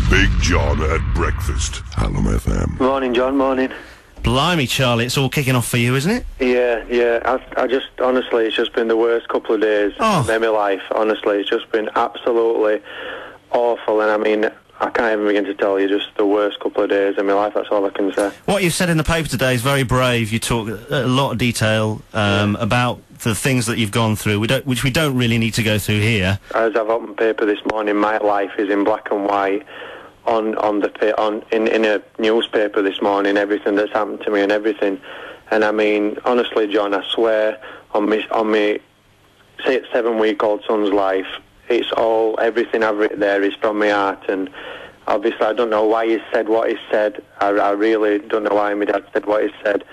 Big John at breakfast. Hallam FM. Morning, John. Morning. Blimey, Charlie, it's all kicking off for you, isn't it? Yeah. I just, honestly, it's just been the worst couple of days of my life. Honestly, it's just been absolutely awful. And I mean, I can't even begin to tell you, just the worst couple of days of my life. That's all I can say. What you said in the paper today is very brave. You talk a lot of detail about the things that you've gone through, which we don't really need to go through here. As I've opened paper this morning, my life is in black and white in a newspaper this morning. Everything that's happened to me and everything. And I mean, honestly, John, I swear on me 7-week-old son's life. It's all, everything I've written there is from my heart, and obviously I don't know why he said what he said. I really don't know why my dad said what he said.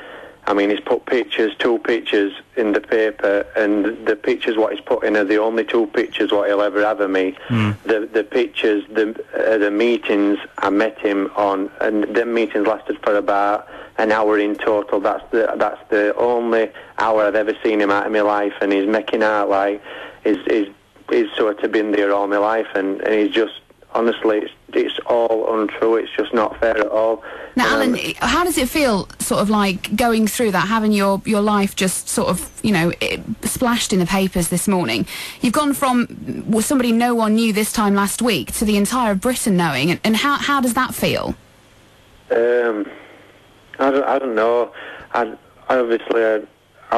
I mean, he's put two pictures in the paper, and the pictures what he's put in are the only two pictures what he'll ever have of me. The pictures, the meetings I met him on, and the meetings lasted for about an hour in total. That's the only hour I've ever seen him out of my life, and he's making out like he's sort of been there all my life, and he's just, honestly, it's all untrue. It's just not fair at all. Now, Alan, how does it feel, sort of like going through that, having your life just sort of, you know, splashed in the papers this morning? You've gone from somebody no one knew this time last week to the entire Britain knowing, and how does that feel? I don't know. I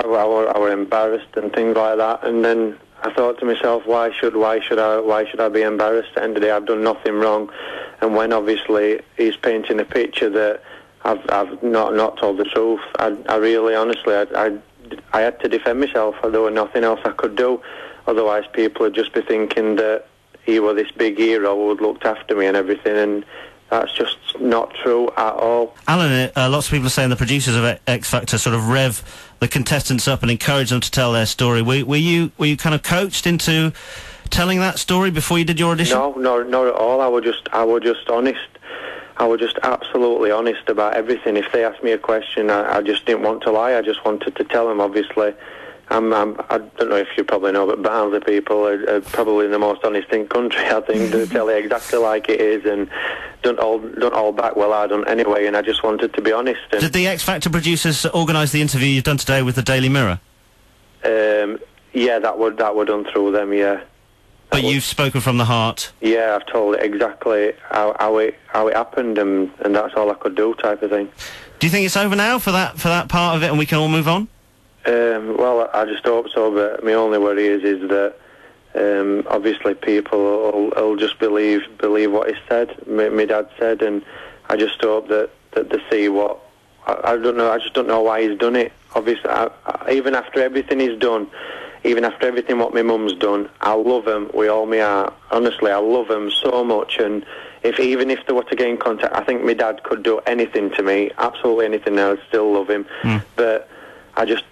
were embarrassed and things like that, and then I thought to myself, why should I be embarrassed? At the end of the day, I've done nothing wrong. And when obviously he's painting a picture that I've not told the truth, I really, honestly, I had to defend myself. There was nothing else I could do. Otherwise, people would just be thinking that he was this big hero who had looked after me and everything, and that's just not true at all. Alan, lots of people are saying the producers of X Factor sort of rev the contestants up and encourage them to tell their story. Were you kind of coached into telling that story before you did your audition? No, not at all. I was just honest. I was just absolutely honest about everything. If they asked me a question, I just didn't want to lie. I just wanted to tell them. Obviously, I don't know if you probably know, but Barnsley people are probably the most honest in the country. I think they tell it exactly like it is, and don't hold back. Well, I don't anyway, and I just wanted to be honest. Did the X Factor producers organise the interview you've done today with the Daily Mirror? Yeah, that were done through them. Yeah. But you've spoken from the heart. Yeah, I've told it exactly how it happened, and that's all I could do, type of thing. Do you think it's over now for that part of it, and we can all move on? Well, I just hope so, but my only worry is that obviously people will just believe what he said, my dad said, and I just hope that they see what... I don't know, I just don't know why he's done it. Obviously, even after everything he's done, even after everything what my mum's done, I love him with all my heart. Honestly, I love him so much, and even if they were to get in contact, I think my dad could do anything to me, absolutely anything, and I'd still love him. But I just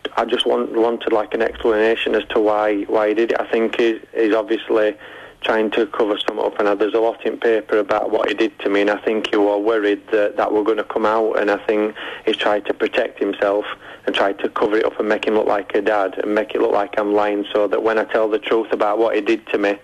wanted like an explanation as to why he did it. I think he's obviously trying to cover something up, and there's a lot in paper about what he did to me, and I think he was worried that were going to come out, and I think he's tried to protect himself and tried to cover it up and make him look like a dad and make it look like I'm lying, so that when I tell the truth about what he did to me,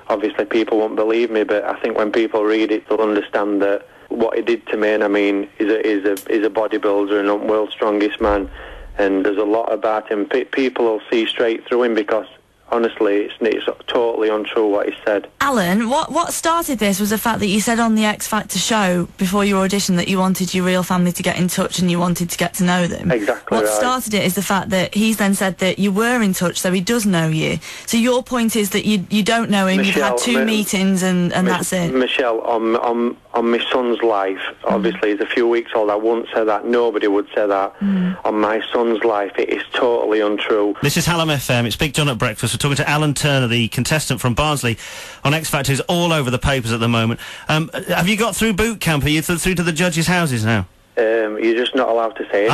obviously people won't believe me, but I think when people read it, they'll understand that what he did to me, and I mean, he's a bodybuilder and world's strongest man, and there's a lot about him. People will see straight through him because, honestly, it's totally untrue what he said. Alan, what started this was the fact that you said on the X Factor show before your audition that you wanted your real family to get in touch and you wanted to get to know them. Exactly. What started it is the fact that he's then said that you were in touch, so he does know you. So your point is that you don't know him, Michelle, you've had two meetings and that's it. Michelle, on my son's life, obviously he's a few weeks old, I wouldn't say that, nobody would say that. On my son's life, it is totally untrue. This is Hallam FM, it's Big John at breakfast. We're talking to Alan Turner, the contestant from Barnsley on X Factor, who's all over the papers at the moment. Have you got through boot camp? Are you through to the judges' houses now? You're just not allowed to say it.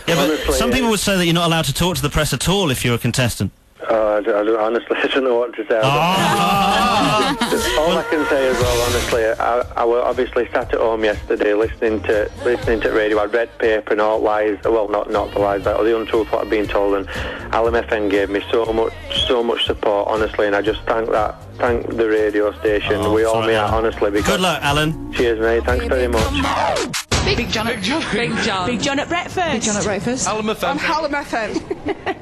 Yeah, but some people would say that you're not allowed to talk to the press at all if you're a contestant. Honestly, I don't know what to say. all I can say as well, honestly, I was obviously sat at home yesterday listening to radio. I read paper and all lies, well, not the lies, but the untruth what I've been told, and Hallam FM gave me so much support, honestly, and I just thank the radio station. We all me out, honestly. Because good luck, Alan. Cheers, mate. Thanks very much. Big John at breakfast. Big John at breakfast. Hallam FM. On Hallam FM.